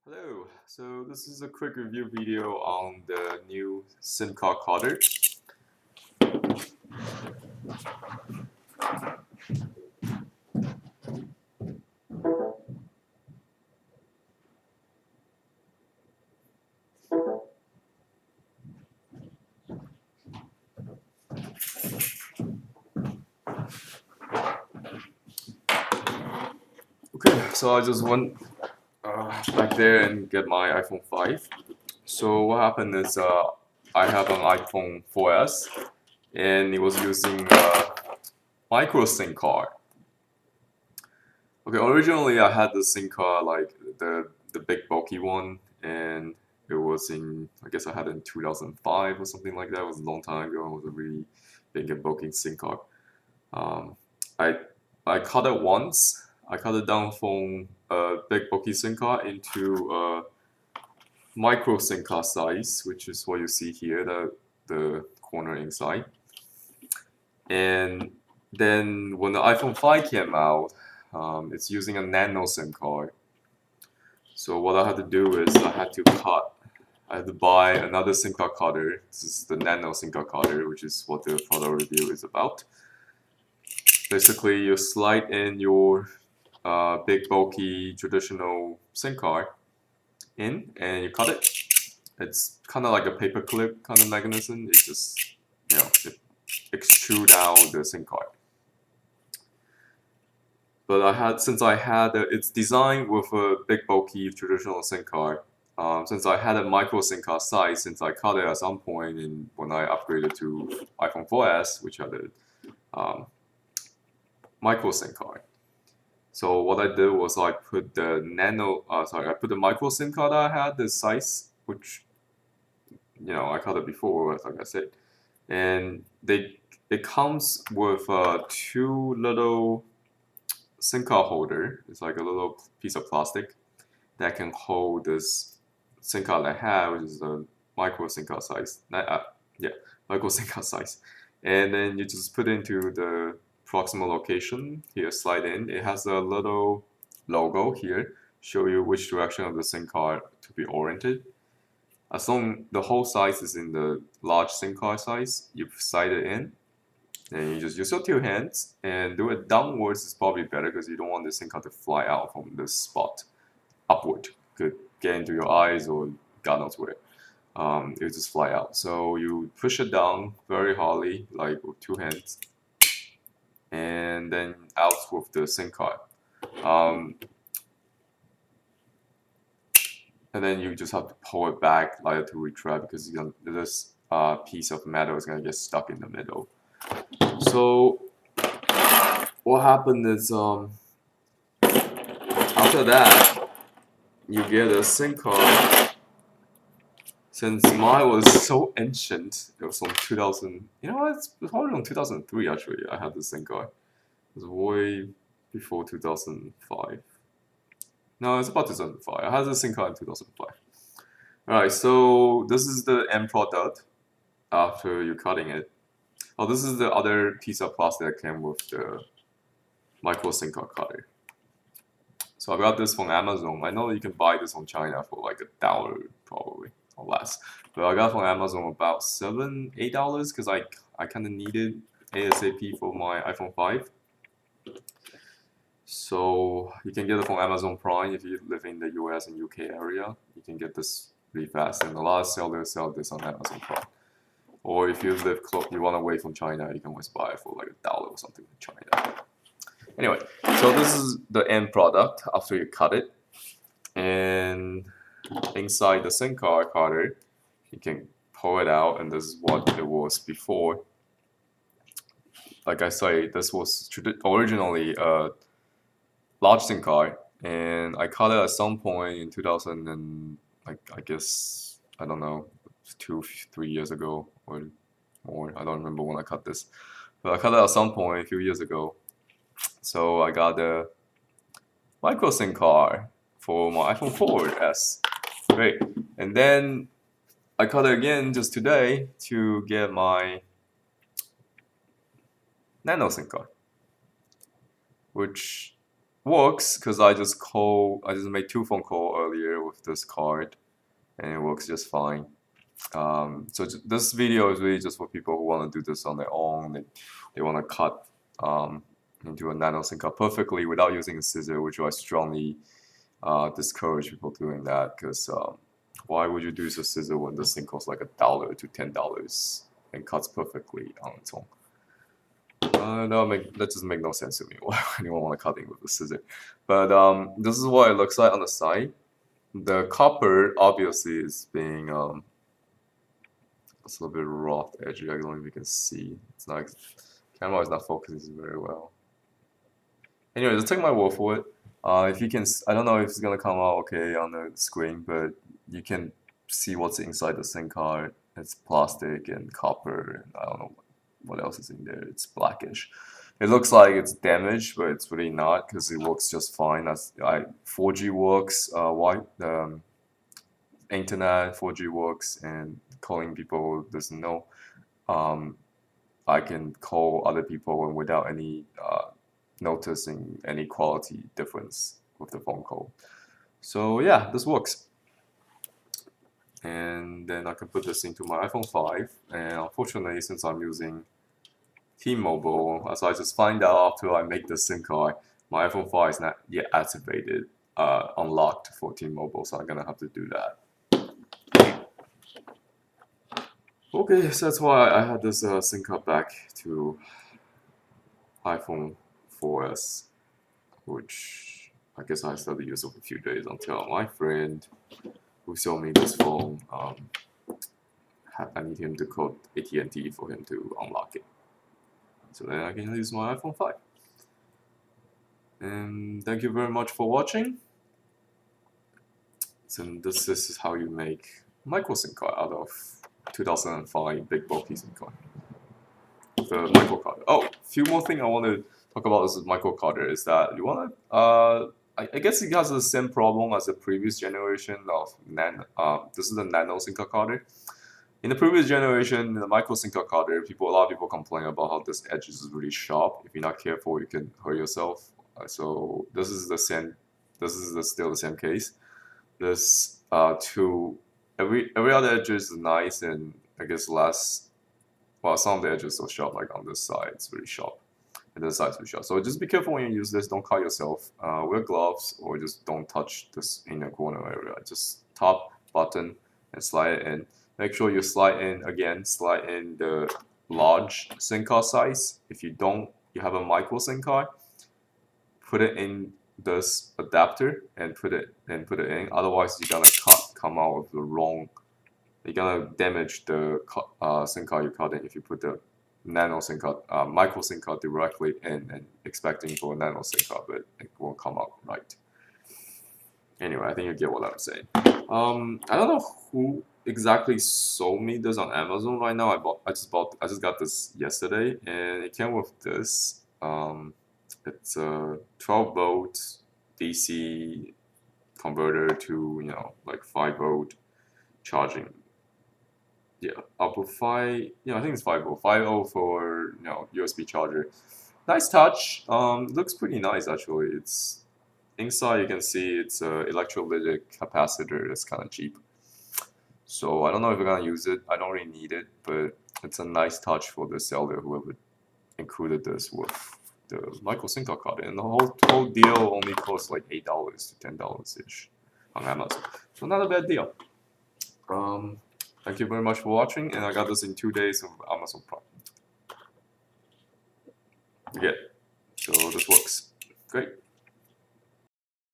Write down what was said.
Hello, so this is a quick review video on the new SIM card cutter. Okay, so I just went back there and get my iPhone 5. So what happened is I have an iPhone 4S and it was using micro SIM card. Okay, originally I had the SIM card like the big bulky one, and it was in, I guess I had it in 2005 or something like that. It was a long time ago. It was a really big and bulky SIM card. Um, I I cut it once. I cut it down from a big bulky SIM card into a micro SIM card size, which is what you see here, the corner inside. And then when the iPhone 5 came out, it's using a nano SIM card. So what I had to do is I had to buy another SIM card cutter. This is the nano SIM card cutter, which is what the product review is about. Basically, you slide in your big bulky traditional SIM card in and you cut it. It's kind of like a paper clip kind of mechanism. It just, it extrude out the SIM card. But it's designed with a big bulky traditional SIM card. Since I had a micro SIM card size, since I cut it at some point when I upgraded to iPhone 4S, which had a micro SIM card. So what I did was I put I put the micro SIM card I had, the size, which, I cut it before, like I said, and it comes with two little SIM card holder. It's like a little piece of plastic that can hold this SIM card I have, which is the micro SIM card size. Micro SIM card size, and then you just put it into the proximal location here, slide in. It has a little logo here, show you which direction of the SIM card to be oriented. As long the whole size is in the large SIM card size, you slide it in, and you just use your two hands and do it downwards is probably better because you don't want the SIM card to fly out from this spot upward. Could get into your eyes or God knows where. It would just fly out. So you push it down very hardly, like with two hands, and then out with the SIM card. And then you just have to pull it back like to retrieve because this piece of metal is gonna get stuck in the middle. So what happened is after that you get a SIM card. Since mine was so ancient, it was from 2000. It's probably from 2003 actually. I had this SIM card. It was way before 2005. No, it's about 2005. I had this SIM card in 2005. Alright, so this is the end product after you're cutting it. Oh, this is the other piece of plastic that came with the micro SIM card cutter. So I got this from Amazon. I know you can buy this from China for like $1 probably or less, but I got from Amazon about $7-8 because I kind of needed ASAP for my iPhone 5. So you can get it from Amazon Prime if you live in the US and UK area. You can get this really fast, and a lot of sellers sell this on Amazon Prime. Or if you live close, you want to wait from China, you can always buy it for like $1 or something in China. Anyway, so this is the end product after you cut it, and inside the SIM card cutter, you can pull it out, and this is what it was before. Like I say, this was originally a large SIM card, and I cut it at some point in 2000 and I guess I don't know, 2-3 years ago or more. I don't remember when I cut this, but I cut it at some point a few years ago. So I got the micro SIM card for my iPhone 4S. Great. And then I cut it again just today to get my nano SIM card, which works because I just made 2 phone calls earlier with this card, and it works just fine. So this video is really just for people who want to do this on their own. They want to cut into a nano SIM card perfectly without using a scissor, which I strongly discourage people doing that, because why would you use a scissor when this thing costs like $1 to $10 and cuts perfectly on its own? That just make no sense to me. Why would anyone want to cut it with a scissor? But this is what it looks like on the side. The copper obviously is being it's a little bit rough edge. I don't know if you can see. It's not, camera is not focusing very well. Anyway, just take my word for it. If you can, I don't know if it's gonna come out okay on the screen, but you can see what's inside the SIM card. It's plastic and copper, and I don't know what else is in there. It's blackish. It looks like it's damaged, but it's really not, because it works just fine. 4G works, internet 4G works, and calling people there's no. I can call other people and without any noticing any quality difference with the phone call. So yeah, this works. And then I can put this into my iPhone 5, and unfortunately, since I'm using T-Mobile, as I just find out after I make the SIM card, my iPhone 5 is not yet activated, unlocked for T-Mobile, so I'm gonna have to do that. Okay, so that's why I had this SIM card back to iPhone 4S, which I guess I started using for a few days until my friend who sold me this phone, I need him to call AT&T for him to unlock it. So then I can use my iPhone 5. And thank you very much for watching. So this is how you make micro SIM card out of 2005 big bulky SIM card. The micro card. Oh, few more thing I want to talk about this micro card is that you want to I guess it has the same problem as the previous generation of this is the nano SIM card. In the previous generation, the micro SIM card, a lot of people complain about how this edge is really sharp. If you're not careful, you can hurt yourself. So this is the same. This is still the same case. This every other edge is nice and I guess less. Well, some of the edges are sharp, like on this side, it's really sharp. And this side's really sharp. So just be careful when you use this. Don't cut yourself. Wear gloves or just don't touch this inner corner area. Just top button and slide it in. Make sure you slide in the large SIM card size. If you have a micro SIM card, put it in this adapter and put it in. Otherwise, you're gonna come out with the wrong. You're gonna damage the SIM card you cut in if you put the nano SIM card, micro SIM card directly in and expecting for a nano SIM card, but it won't come out right. Anyway, I think you get what I'm saying. I don't know who exactly sold me this on Amazon right now. I just got this yesterday, and it came with this. It's a 12-volt DC converter to like 5-volt charging. Yeah, output 5. I think it's 5-volt. 5-volt for USB charger. Nice touch. Looks pretty nice actually. It's inside you can see it's a electrolytic capacitor that's kind of cheap. So I don't know if we're gonna use it. I don't really need it, but it's a nice touch for the seller whoever included this with the micro SIM card, and the whole deal only costs like $8 to $10 ish on Amazon. So not a bad deal. Thank you very much for watching, and I got this in 2 days of Amazon Prime. Yeah, so this works. Great.